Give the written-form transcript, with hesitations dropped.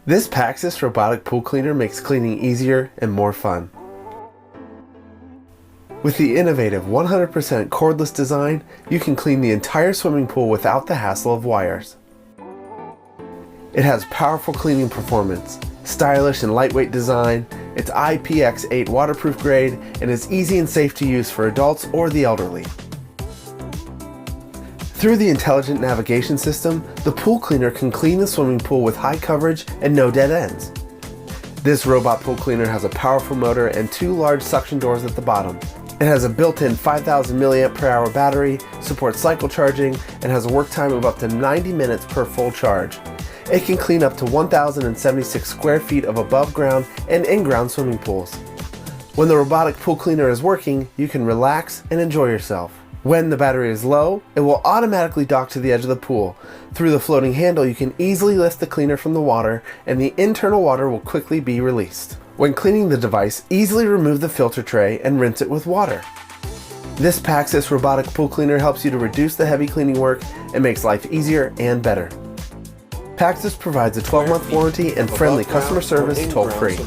This PAXCESS robotic pool cleaner makes cleaning easier and more fun. With the innovative 100% cordless design, you can clean the entire swimming pool without the hassle of wires. It has powerful cleaning performance, stylish and lightweight design, it's IPX8 waterproof grade, and is easy and safe to use for adults or the elderly. Through the intelligent navigation system, the pool cleaner can clean the swimming pool with high coverage and no dead ends. This robot pool cleaner has a powerful motor and 2 large suction doors at the bottom. It has a built-in 5,000 mAh battery, supports cycle charging, and has a work time of up to 90 minutes per full charge. It can clean up to 1,076 square feet of above ground and in-ground swimming pools. When the robotic pool cleaner is working, you can relax and enjoy yourself. When the battery is low, it will automatically dock to the edge of the pool. Through the floating handle, you can easily lift the cleaner from the water, and the internal water will quickly be released. When cleaning the device, easily remove the filter tray and rinse it with water. This PAXCESS robotic pool cleaner helps you to reduce the heavy cleaning work and makes life easier and better. PAXCESS provides a 12-month warranty and friendly customer service toll-free.